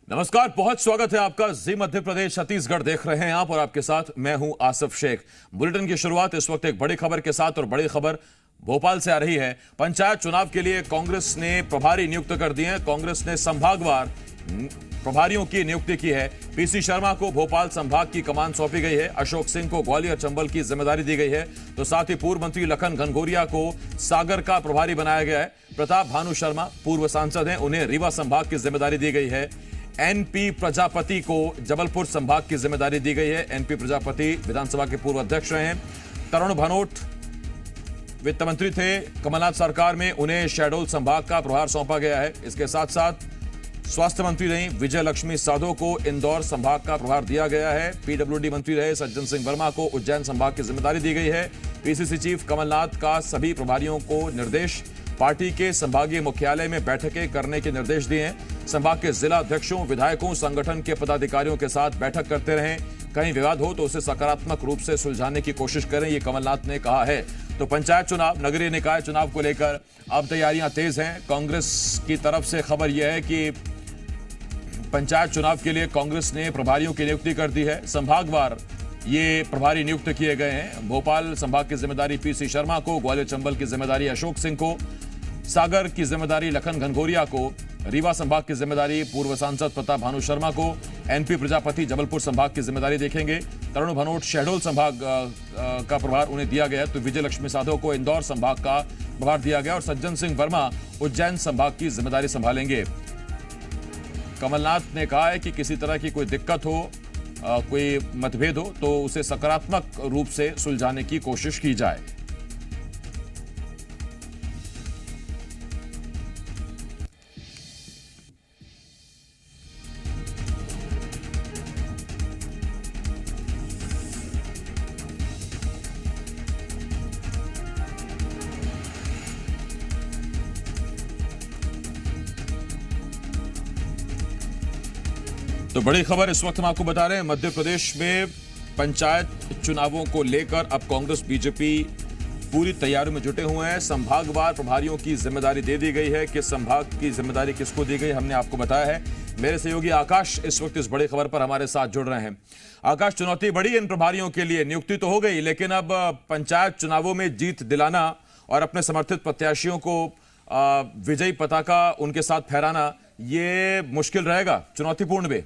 नमस्कार, बहुत स्वागत है आपका। जी मध्य प्रदेश छत्तीसगढ़ देख रहे हैं आप और आपके साथ मैं हूं आसिफ शेख। बुलेटिन की शुरुआत इस वक्त एक बड़ी खबर के साथ, और बड़ी खबर भोपाल से आ रही है। पंचायत चुनाव के लिए कांग्रेस ने प्रभारी नियुक्त कर दिए हैं। कांग्रेस ने संभागवार प्रभारियों की नियुक्ति की है। पीसी शर्मा को भोपाल संभाग की कमान सौंपी गई है। अशोक सिंह को ग्वालियर चंबल की जिम्मेदारी दी गई है। तो साथ ही पूर्व मंत्री लखन घनघोरिया को सागर का प्रभारी बनाया गया है। प्रताप भानु शर्मा पूर्व सांसद हैं, उन्हें रीवा संभाग की जिम्मेदारी दी गई है। एनपी प्रजापति को जबलपुर संभाग की जिम्मेदारी दी गई है। एनपी प्रजापति विधानसभा के पूर्व अध्यक्ष रहे हैं। तरुण भनोट वित्त मंत्री थे कमलनाथ सरकार में, उन्हें शहडोल संभाग का प्रभार सौंपा गया है। इसके साथ साथ स्वास्थ्य मंत्री रही विजय लक्ष्मी साधो को इंदौर संभाग का प्रभार दिया गया है। पीडब्ल्यूडी मंत्री रहे सज्जन सिंह वर्मा को उज्जैन संभाग की जिम्मेदारी दी गई है। पीसीसी चीफ कमलनाथ का सभी प्रभारियों को निर्देश, पार्टी के संभागीय मुख्यालय में बैठकें करने के निर्देश दिए हैं। संभाग के जिला अध्यक्षों, विधायकों, संगठन के पदाधिकारियों के साथ बैठक करते रहें। कहीं विवाद हो तो उसे सकारात्मक रूप से सुलझाने की कोशिश करें, ये कमलनाथ ने कहा है। तो पंचायत चुनाव, नगरीय निकाय चुनाव को लेकर अब तैयारियां तेज हैं। कांग्रेस की तरफ से खबर यह है कि पंचायत चुनाव के लिए कांग्रेस ने प्रभारियों की नियुक्ति कर दी है। संभागवार ये प्रभारी नियुक्त किए गए हैं। भोपाल संभाग की जिम्मेदारी पीसी शर्मा को, ग्वालियर चंबल की जिम्मेदारी अशोक सिंह को, सागर की जिम्मेदारी लखन घनघोरिया को, रीवा संभाग की जिम्मेदारी पूर्व सांसद प्रताप भानु शर्मा को, एनपी प्रजापति जबलपुर संभाग की जिम्मेदारी देखेंगे। तरुण भनोट शहडोल संभाग का प्रभार उन्हें दिया गया। तो विजय लक्ष्मी साधो को इंदौर संभाग का प्रभार दिया गया और सज्जन सिंह वर्मा उज्जैन संभाग की जिम्मेदारी संभालेंगे। कमलनाथ ने कहा है कि किसी तरह की कोई दिक्कत हो, कोई मतभेद हो तो उसे सकारात्मक रूप से सुलझाने की कोशिश की जाए। तो बड़ी खबर इस वक्त हम आपको बता रहे हैं, मध्य प्रदेश में पंचायत चुनावों को लेकर अब कांग्रेस बीजेपी पूरी तैयारी में जुटे हुए हैं। संभागवार प्रभारियों की जिम्मेदारी दे दी गई है। किस संभाग की जिम्मेदारी किसको दी गई हमने आपको बताया है। मेरे सहयोगी आकाश इस वक्त इस बड़ी खबर पर हमारे साथ जुड़ रहे हैं। आकाश, चुनौती बड़ी इन प्रभारियों के लिए, नियुक्ति तो हो गई लेकिन अब पंचायत चुनावों में जीत दिलाना और अपने समर्थित प्रत्याशियों को विजयी पताका उनके साथ फहराना, ये मुश्किल रहेगा, चुनौतीपूर्ण भी।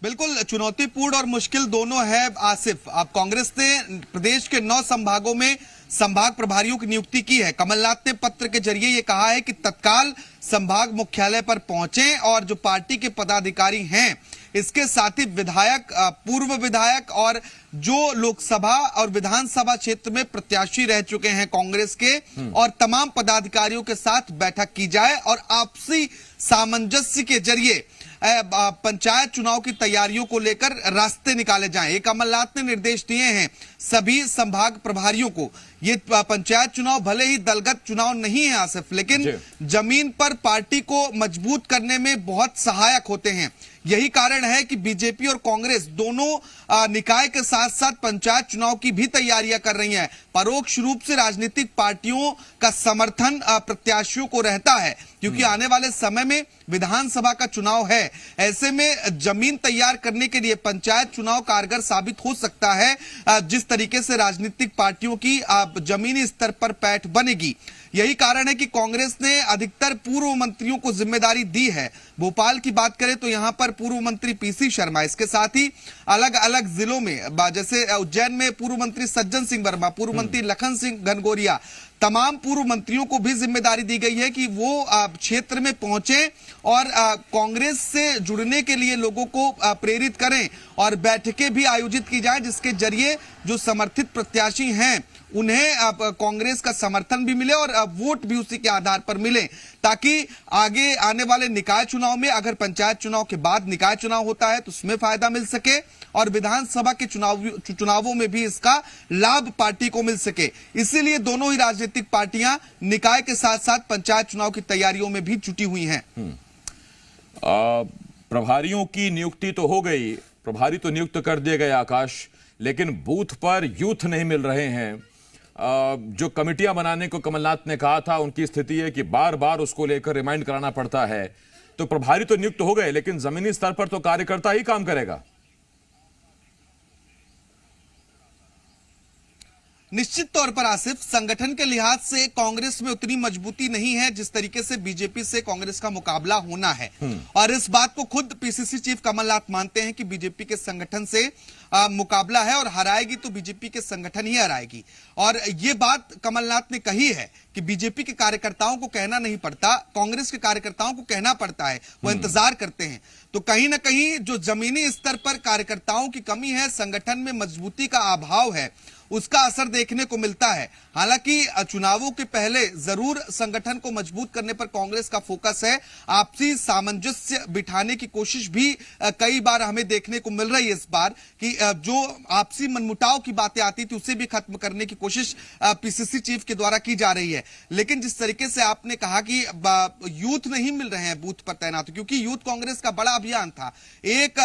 बिल्कुल चुनौतीपूर्ण और मुश्किल दोनों है आसिफ। अब कांग्रेस ने प्रदेश के 9 संभागों में संभाग प्रभारियों की नियुक्ति की है। कमलनाथ ने पत्र के जरिए ये कहा है कि तत्काल संभाग मुख्यालय पर पहुंचें और जो पार्टी के पदाधिकारी हैं, इसके साथ ही विधायक, पूर्व विधायक और जो लोकसभा और विधानसभा क्षेत्र में प्रत्याशी रह चुके हैं कांग्रेस के, और तमाम पदाधिकारियों के साथ बैठक की जाए और आपसी सामंजस्य के जरिए पंचायत चुनाव की तैयारियों को लेकर रास्ते निकाले जाएं। ये कमलनाथ ने निर्देश दिए हैं सभी संभाग प्रभारियों को। ये पंचायत चुनाव भले ही दलगत चुनाव नहीं है आसिफ, लेकिन जमीन पर पार्टी को मजबूत करने में बहुत सहायक होते हैं। यही कारण है कि बीजेपी और कांग्रेस दोनों निकाय के साथ साथ पंचायत चुनाव की भी तैयारियां कर रही हैं। परोक्ष रूप से राजनीतिक पार्टियों का समर्थन प्रत्याशियों को रहता है, क्योंकि आने वाले समय में विधानसभा का चुनाव है। ऐसे में जमीन तैयार करने के लिए पंचायत चुनाव कारगर साबित हो सकता है, जिस तरीके से राजनीतिक पार्टियों की जमीनी स्तर पर पैठ बनेगी। यही कारण है कि कांग्रेस ने अधिकतर पूर्व मंत्रियों को जिम्मेदारी दी है। भोपाल की बात करें तो यहां पर पूर्व मंत्री पीसी शर्मा, इसके साथ ही अलग अलग जिलों में जैसे उज्जैन में पूर्व मंत्री सज्जन सिंह वर्मा, पूर्व मंत्री लखन सिंह घनघोरिया, तमाम पूर्व मंत्रियों को भी जिम्मेदारी दी गई है कि वो क्षेत्र में पहुंचे और कांग्रेस से जुड़ने के लिए लोगों को प्रेरित करें और बैठकें भी आयोजित की जाएं, जिसके जरिए जो समर्थित प्रत्याशी हैं उन्हें कांग्रेस का समर्थन भी मिले और वोट भी उसी के आधार पर मिले, ताकि आगे आने वाले निकाय चुनाव में, अगर पंचायत चुनाव के बाद निकाय चुनाव होता है तो उसमें फायदा मिल सके और विधानसभा के चुनावों में भी इसका लाभ पार्टी को मिल सके। इसीलिए दोनों ही राजनीतिक पार्टियां निकाय के साथ साथ पंचायत चुनाव की तैयारियों में भी जुटी हुई हैं। प्रभारियों की नियुक्ति तो हो गई, प्रभारी तो नियुक्त कर दिए गए आकाश, लेकिन बूथ पर यूथ नहीं मिल रहे हैं। जो कमिटियां बनाने को कमलनाथ ने कहा था, उनकी स्थिति है कि बार बार उसको लेकर रिमाइंड कराना पड़ता है। तो प्रभारी तो नियुक्त हो गए, लेकिन जमीनी स्तर पर तो कार्यकर्ता ही काम करेगा। निश्चित तौर पर आसिफ, संगठन के लिहाज से कांग्रेस में उतनी मजबूती नहीं है जिस तरीके से बीजेपी से कांग्रेस का मुकाबला होना है। और इस बात को खुद पीसीसी चीफ कमलनाथ मानते हैं कि बीजेपी के संगठन से मुकाबला है और हराएगी तो बीजेपी के संगठन ही हराएगी। और ये बात कमलनाथ ने कही है कि बीजेपी के कार्यकर्ताओं को कहना नहीं पड़ता, कांग्रेस के कार्यकर्ताओं को कहना पड़ता है, वो इंतजार करते हैं। तो कहीं ना कहीं जो जमीनी स्तर पर कार्यकर्ताओं की कमी है, संगठन में मजबूती का अभाव है, उसका असर देखने को मिलता है। हालांकि चुनावों के पहले जरूर संगठन को मजबूत करने पर कांग्रेस का फोकस है। आपसी सामंजस्य बिठाने की कोशिश भी कई बार हमें देखने को मिल रही है इस बार, कि जो आपसी मनमुटाव की बातें आती थी उसे भी खत्म करने की कोशिश पीसीसी चीफ के द्वारा की जा रही है। लेकिन जिस तरीके से आपने कहा कि यूथ नहीं मिल रहे हैं बूथ पर तैनात, क्योंकि यूथ कांग्रेस का बड़ा अभियान था, एक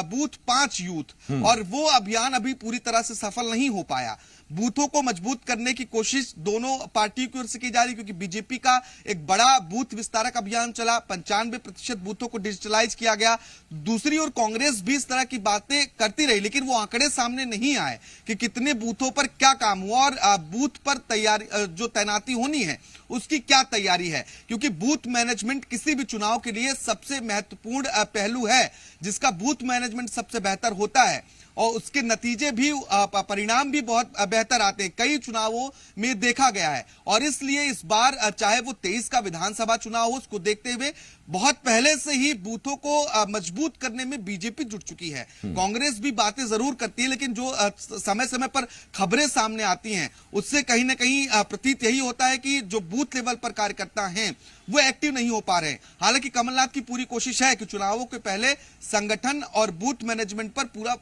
बूथ 5 यूथ, और वो अभियान अभी पूरी तरह से सफल नहीं हो पाया। बूथों को मजबूत करने की कोशिश दोनों पार्टियों की ओर से की जा रही, क्योंकि बीजेपी का एक बड़ा बूथ विस्तारक अभियान चला, 95% बूथों को डिजिटलाइज किया गया। दूसरी ओर कांग्रेस भी इस तरह की बातें करती रही, लेकिन वो आंकड़े सामने नहीं आए कि कितने बूथों पर क्या काम हुआ और बूथ पर तैयारी जो तैनाती होनी है उसकी क्या तैयारी है। क्योंकि बूथ मैनेजमेंट किसी भी चुनाव के लिए सबसे महत्वपूर्ण पहलू है, जिसका बूथ मैनेजमेंट सबसे बेहतर होता है और उसके नतीजे भी, परिणाम भी बहुत बेहतर आते हैं, कई चुनावों में देखा गया है। और इसलिए इस बार चाहे वो 23 का विधानसभा चुनाव हो, उसको देखते हुए बहुत पहले से ही बूथों को मजबूत करने में बीजेपी जुट चुकी है। कांग्रेस भी बातें जरूर करती है, लेकिन जो समय समय पर खबरें सामने आती हैं उससे कहीं ना कहीं प्रतीत यही होता है कि जो बूथ लेवल पर कार्यकर्ता हैं वो एक्टिव नहीं हो पा रहे हैं। हालांकि कमलनाथ की पूरी कोशिश है कि चुनावों के पहले संगठन और बूथ मैनेजमेंट पर पूरा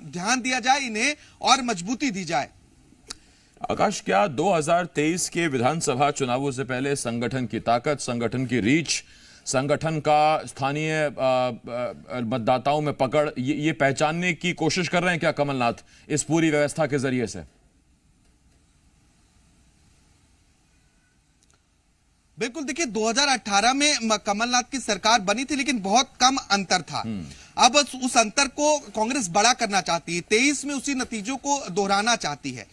ध्यान दिया जाए, इन्हें और मजबूती दी जाए। आकाश, क्या 2023 के विधानसभा चुनावों से पहले संगठन की ताकत, संगठन की रीच, संगठन का स्थानीय मतदाताओं में पकड़, ये पहचानने की कोशिश कर रहे हैं क्या कमलनाथ इस पूरी व्यवस्था के जरिए से? बिल्कुल, देखिए 2018 में कमलनाथ की सरकार बनी थी, लेकिन बहुत कम अंतर था। अब उस अंतर को कांग्रेस बड़ा करना चाहती है, 23 में उसी नतीजों को दोहराना चाहती है।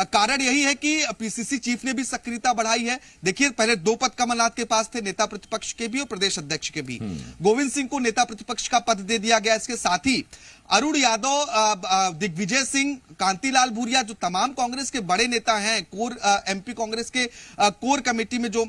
कारण यही है कि पीसीसी चीफ ने भी सक्रियता बढ़ाई है। देखिए, पहले 2 पद कमलनाथ के पास थे, नेता प्रतिपक्ष के भी और प्रदेश अध्यक्ष के भी। गोविंद सिंह को नेता प्रतिपक्ष का पद दे दिया गया। इसके साथ ही अरुण यादव, दिग्विजय सिंह, कांतिलाल भूरिया, जो तमाम कांग्रेस के बड़े नेता हैं, कोर एमपी कांग्रेस के कोर कमेटी में जो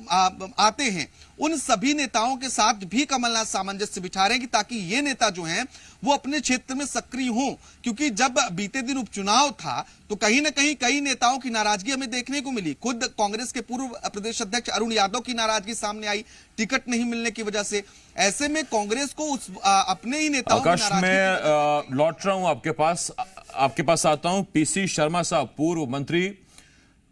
आते हैं, उन सभी नेताओं के साथ भी कमलनाथ सामंजस्य बिठा रहे हैं कि ताकि ये नेता जो हैं वो अपने क्षेत्र में सक्रिय हों। क्योंकि जब बीते दिन उपचुनाव था तो कहीं ना कहीं कई नेताओं की नाराजगी हमें देखने को मिली। खुद कांग्रेस के पूर्व प्रदेश अध्यक्ष अरुण यादव की नाराजगी सामने आई, टिकट नहीं मिलने की वजह से। ऐसे में कांग्रेस को अपने ही नेताओं की आकाश, मैं लौट रहा हूं आपके पास आता हूं। पीसी शर्मा साहब, पूर्व मंत्री,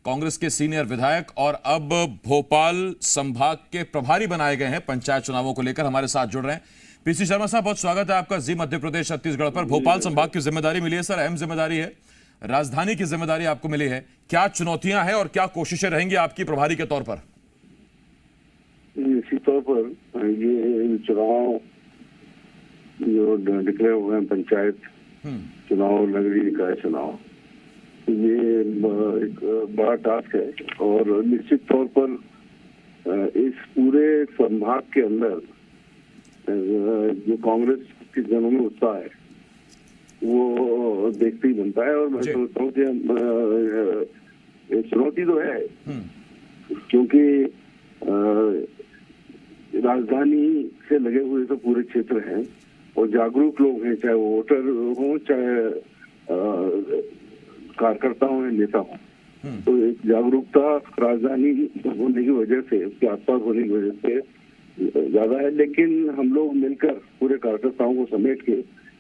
कांग्रेस के सीनियर विधायक और अब भोपाल संभाग के प्रभारी बनाए गए हैं पंचायत चुनावों को लेकर, हमारे साथ जुड़ रहे हैं। पीसी शर्मा साहब, बहुत स्वागत है आपका जी मध्य प्रदेश छत्तीसगढ़ पर। भोपाल संभाग की जिम्मेदारी मिली है सर, अहम जिम्मेदारी है, राजधानी की जिम्मेदारी आपको मिली है। क्या चुनौतियां हैं और क्या कोशिशें रहेंगी आपकी प्रभारी के तौर पर? निश्चित तौर पर ये चुनाव जो डिक्लेयर हुए हैं, पंचायत चुनाव, नगरीय निकाय चुनाव, ये एक बड़ा टास्क है। और निश्चित तौर पर इस पूरे संभाग के अंदर जो कांग्रेस के जनों में उत्साह है वो देखते ही बनता है। और मैं समझता हूँ कि चुनौती तो है, क्योंकि राजधानी से लगे हुए तो पूरे क्षेत्र हैं और जागरूक लोग हैं, चाहे वो वोटर हो, चाहे कार्यकर्ता हो या नेता हो। तो एक जागरूकता राजधानी होने की वजह से, उसके आसपास होने की वजह से ज्यादा है। लेकिन हम लोग मिलकर पूरे कार्यकर्ताओं को समेट के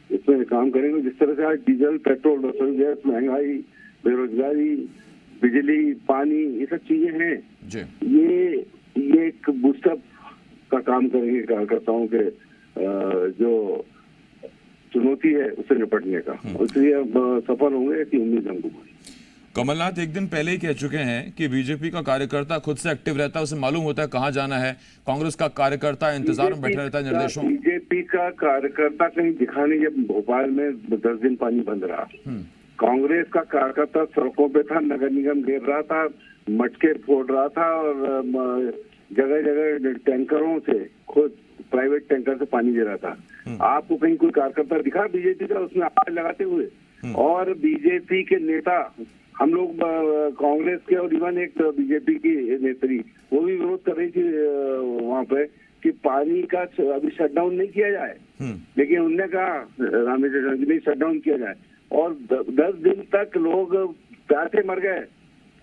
इसमें काम करेंगे। जिस तरह से आज डीजल, पेट्रोल, रसोई गैस, महंगाई, बेरोजगारी, बिजली, पानी, ये सब चीजें हैं, ये एक बूस्टअप का काम करेंगे कार्यकर्ताओं के जो चुनौती है उससे निपटने का। इसलिए अब सफल होंगे, ऐसी उम्मीद हमको। कमलनाथ एक दिन पहले ही कह चुके हैं कि बीजेपी का कार्यकर्ता खुद से एक्टिव रहता है, उसे मालूम होता है कहां जाना है। कांग्रेस का कार्यकर्ता इंतजार में बैठा रहता है निर्देशों। बीजेपी का कार्यकर्ता कहीं दिखा नहीं, जब भोपाल में 10 दिन पानी बंद रहा। कांग्रेस का कार्यकर्ता सड़कों पे था, नगर निगम घेर रहा था, मटके फोड़ रहा था और जगह जगह टैंकरों से, खुद प्राइवेट टैंकर से पानी दे रहा था। आपको कहीं कोई कार्यकर्ता दिखा बीजेपी का उसमें आवाज लगाते हुए? और बीजेपी के नेता, हम लोग कांग्रेस के और इवन एक बीजेपी की नेत्री, वो भी विरोध कर रही थी वहां पे कि पानी का अभी शटडाउन नहीं किया जाए, लेकिन उनने कहा रामेश्वर जी नहीं शटडाउन किया जाए, और 10 दिन तक लोग प्यासे मर गए।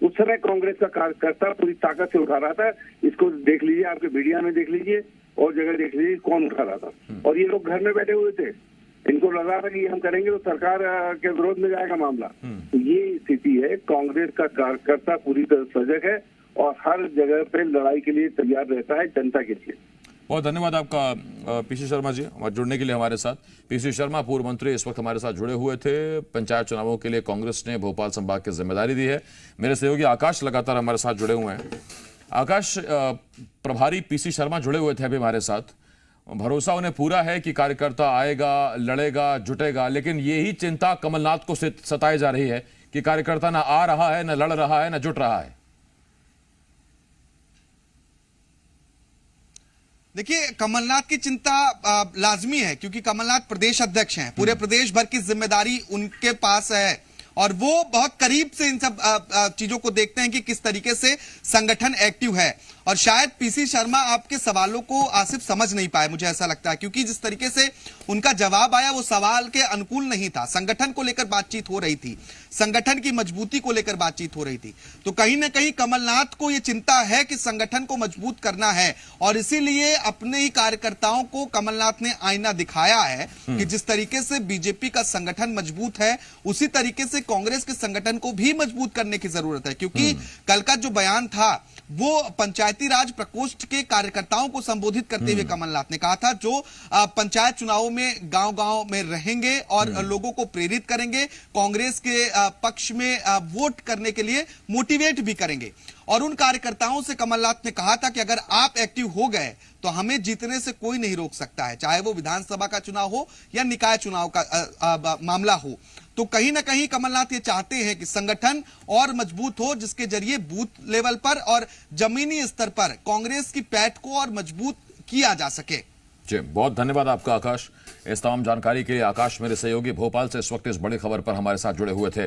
उस समय कांग्रेस का कार्यकर्ता पूरी ताकत से उठा रहा था। इसको देख लीजिए, आपके मीडिया में देख लीजिए और जगह देख लीजिए कौन उठा रहा था। और ये लोग घर में बैठे हुए थे, इनको लगा था कि हम करेंगे तो सरकार के विरोध में जाएगा मामला। तो ये स्थिति है। कांग्रेस का कार्यकर्ता पूरी तरह सजग है और हर जगह पे लड़ाई के लिए तैयार रहता है जनता के लिए। बहुत धन्यवाद आपका पीसी शर्मा जी जुड़ने के लिए हमारे साथ। पीसी शर्मा पूर्व मंत्री इस वक्त हमारे साथ जुड़े हुए थे। पंचायत चुनावों के लिए कांग्रेस ने भोपाल संभाग की जिम्मेदारी दी है। मेरे सहयोगी आकाश लगातार हमारे साथ जुड़े हुए हैं। आकाश, प्रभारी पीसी शर्मा जुड़े हुए थे अभी हमारे साथ। भरोसा उन्हें पूरा है कि कार्यकर्ता आएगा, लड़ेगा, जुटेगा, लेकिन यही चिंता कमलनाथ को सताई जा रही है कि कार्यकर्ता ना आ रहा है, ना लड़ रहा है, ना जुट रहा है। देखिए, कमलनाथ की चिंता लाजमी है, क्योंकि कमलनाथ प्रदेश अध्यक्ष हैं। पूरे प्रदेश भर की जिम्मेदारी उनके पास है और वो बहुत करीब से इन सब चीजों को देखते हैं कि किस तरीके से संगठन एक्टिव है। और शायद पीसी शर्मा आपके सवालों को आसिफ समझ नहीं पाए, मुझे ऐसा लगता है, क्योंकि जिस तरीके से उनका जवाब आया वो सवाल के अनुकूल नहीं था। संगठन को लेकर बातचीत हो रही थी, संगठन की मजबूती को लेकर बातचीत हो रही थी। तो कहीं ना कहीं कमलनाथ को यह चिंता है कि संगठन को मजबूत करना है और इसीलिए अपने ही कार्यकर्ताओं को कमलनाथ ने आईना दिखाया है कि जिस तरीके से बीजेपी का संगठन मजबूत है उसी तरीके से कांग्रेस के संगठन को भी मजबूत करने की जरूरत है। क्योंकि कल का जो बयान था वो पंचायती राज प्रकोष्ठ के कार्यकर्ताओं को संबोधित करते हुए कमलनाथ ने कहा था, जो पंचायत चुनावों में गांव-गांव में रहेंगे और लोगों को प्रेरित करेंगे, कांग्रेस के पक्ष में वोट करने के लिए मोटिवेट भी करेंगे। और उन कार्यकर्ताओं से कमलनाथ ने कहा था कि अगर आप एक्टिव हो गए तो हमें जीतने से कोई नहीं रोक सकता है, चाहे वो विधानसभा का चुनाव हो या निकाय चुनाव का मामला हो। तो कहीं ना कहीं कमलनाथ ये चाहते हैं कि संगठन और मजबूत हो, जिसके जरिए बूथ लेवल पर और जमीनी स्तर पर कांग्रेस की पैठ को और मजबूत किया जा सके। जी, बहुत धन्यवाद आपका आकाश। इस तमाम जानकारी के लिए। आकाश मेरे सहयोगी भोपाल से इस वक्त इस बड़ी खबर पर हमारे साथ जुड़े हुए थे।